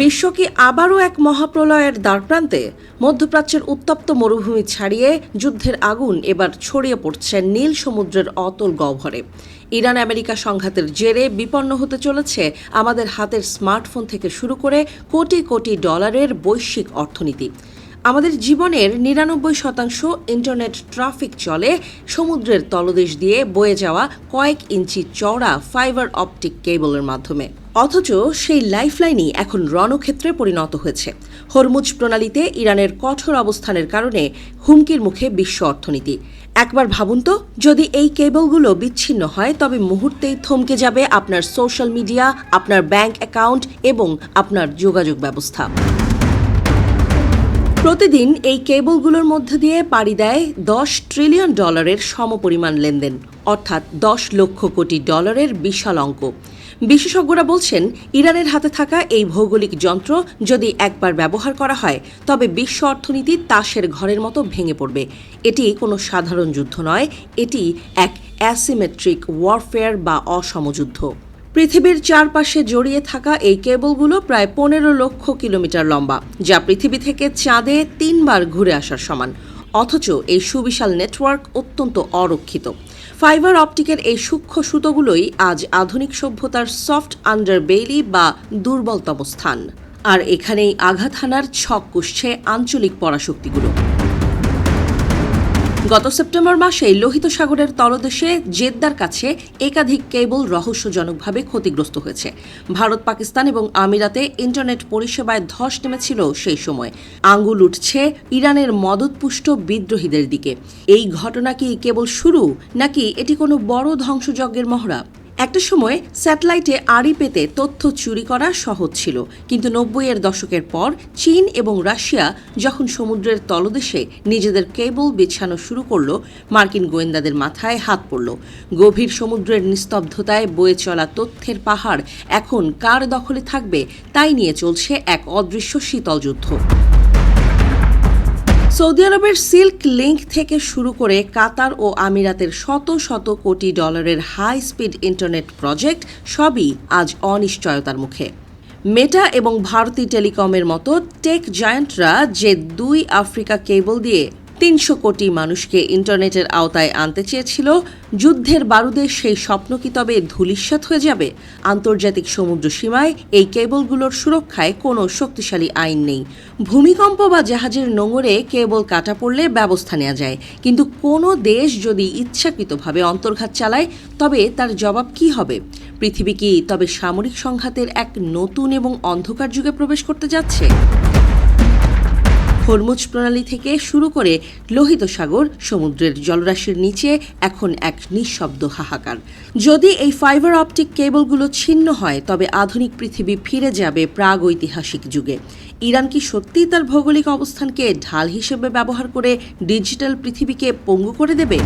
বিশ্ব কি আবারও এক মহাপ্রলয়ের দ্বারপ্রান্তে? মধ্যপ্রাচ্যের উত্তপ্ত মরুভূমি ছাড়িয়ে যুদ্ধের আগুন এবার ছড়িয়ে পড়ছে নীল সমুদ্রের অতল গহ্বরে। ইরান আমেরিকা সংঘাতের জেরে বিপন্ন হতে চলেছে আমাদের হাতের স্মার্টফোন থেকে শুরু করে কোটি কোটি ডলারের বৈশ্বিক অর্থনীতি। আমাদের জীবনের ৯৯% ইন্টারনেট ট্রাফিক চলে সমুদ্রের তলদেশ দিয়ে বয়ে যাওয়া কয়েক ইঞ্চি চওড়া ফাইবার অপটিক কেবলের মাধ্যমে। অথচ সেই লাইফলাইনই এখন রণক্ষেত্রে পরিণত হয়েছে। হরমুজ প্রণালীতে ইরানের কঠোর অবস্থানের কারণে হুমকির মুখে বিশ্ব অর্থনীতি। একবার ভাবুন তো, যদি এই কেবলগুলো বিচ্ছিন্ন হয় তবে মুহূর্তেই থমকে যাবে আপনার সোশ্যাল মিডিয়া, আপনার ব্যাংক অ্যাকাউন্ট এবং আপনার যোগাযোগ ব্যবস্থা। প্রতিদিন এই কেবলগুলোর মধ্যে দিয়ে পাড়ি দেয় $10 ট্রিলিয়ন সমপরিমাণ লেনদেন, অর্থাৎ 10 লক্ষ কোটি ডলারের বিশাল অঙ্ক। বিশেষজ্ঞরা বলছেন, ইরানের হাতে থাকা এই ভৌগোলিক যন্ত্র যদি একবার ব্যবহার করা হয় তবে বিশ্ব অর্থনীতি তাসের ঘরের মতো ভেঙে পড়বে। এটি কোনো সাধারণ যুদ্ধ নয়, এটি এক অ্যাসিমেট্রিক ওয়ারফেয়ার বা অসমযুদ্ধ। পৃথিবীর চারপাশে জড়িয়ে থাকা এই কেবলগুলো প্রায় 15 লক্ষ কিলোমিটার লম্বা, যা পৃথিবী থেকে চাঁদে 3 বার ঘুরে আসার সমান। অথচ এই সুবিশাল নেটওয়ার্ক অত্যন্ত অরক্ষিত। ফাইবার অপটিকের এই সূক্ষ্ম সুতোগুলোই আজ আধুনিক সভ্যতার সফট আন্ডারবেলি বা দুর্বলতম স্থান। আর এখানেই আঘাত হানার ছক কষছে আঞ্চলিক পরাশক্তিগুলো। গত সেপ্টেম্বর মাসে লোহিত সাগরের তলদেশে জেদ্দার কাছে একাধিক কেবল রহস্যজনকভাবে ক্ষতিগ্রস্ত হয়েছে। ভারত, পাকিস্তান এবং আমিরাতে ইন্টারনেট পরিষেবায় ধস নেমেছিল সেই সময়। আঙ্গুল উঠছে ইরানের মদতপুষ্ট বিদ্রোহীদের দিকে। এই ঘটনা কি কেবল শুরু, নাকি এটি কোনো বড় ধ্বংসযজ্ঞের মহড়া? একটা সময় স্যাটেলাইটে আড়ি পেতে তথ্য চুরি করা সহজ ছিল, কিন্তু 90-এর দশকের পর চীন এবং রাশিয়া যখন সমুদ্রের তলদেশে নিজেদের কেবল বিছানো শুরু করল, মার্কিন গোয়েন্দাদের মাথায় হাত পড়ল। গভীর সমুদ্রের নিস্তব্ধতায় বয়ে চলা তথ্যের পাহাড় এখন কার দখলে থাকবে তাই নিয়ে চলছে এক অদৃশ্য শীতল যুদ্ধ। সৌদি আরবের সিল্ক লিংক থেকে শুরু করে কাতার ও আমিরাতের শত শত কোটি ডলারের হাই স্পিড ইন্টারনেট প্রজেক্ট সবই আজ অনিশ্চয়তার মুখে। মেটা এবং ভারতী টেলিকমের মতো টেক জায়ান্টরা যে 2 আফ্রিকা কেবল দিয়ে 300 কোটি মানুষকে ইন্টারনেটের আওতায় আনতে চেয়েছিল, যুদ্ধের বারুদে সেই স্বপ্ন কি তবে ধূলিসাৎ হয়ে যাবে? আন্তর্জাতিক সমুদ্র সীমায় এই কেবলগুলোর সুরক্ষায় কোনো শক্তিশালী আইন নেই। ভূমিকম্প বা জাহাজের নোঙরে কেবল কাটা পড়লে ব্যবস্থা নেওয়া যায়, কিন্তু কোনো দেশ যদি ইচ্ছাকৃতভাবে অন্তর্ঘাত চালায় তবে তার জবাব কি হবে? পৃথিবী কি তবে সামরিক সংঘাতের এক নতুন এবং অন্ধকার যুগে প্রবেশ করতে যাচ্ছে? হরমুজ প্রণালী থেকে শুরু করে লোহিত সাগর, সমুদ্রের জলরাশির নিচে এখন এক নিঃশব্দ হাহাকার। যদি এই ফাইবার অপটিক কেবলগুলো ছিন্ন হয় তবে আধুনিক পৃথিবী ফিরে যাবে প্রাগৈতিহাসিক যুগে। ইরান কি সত্যিই তার ভৌগোলিক অবস্থানকে ঢাল হিসেবে ব্যবহার করে ডিজিটাল পৃথিবীকে পঙ্গু করে দেবে?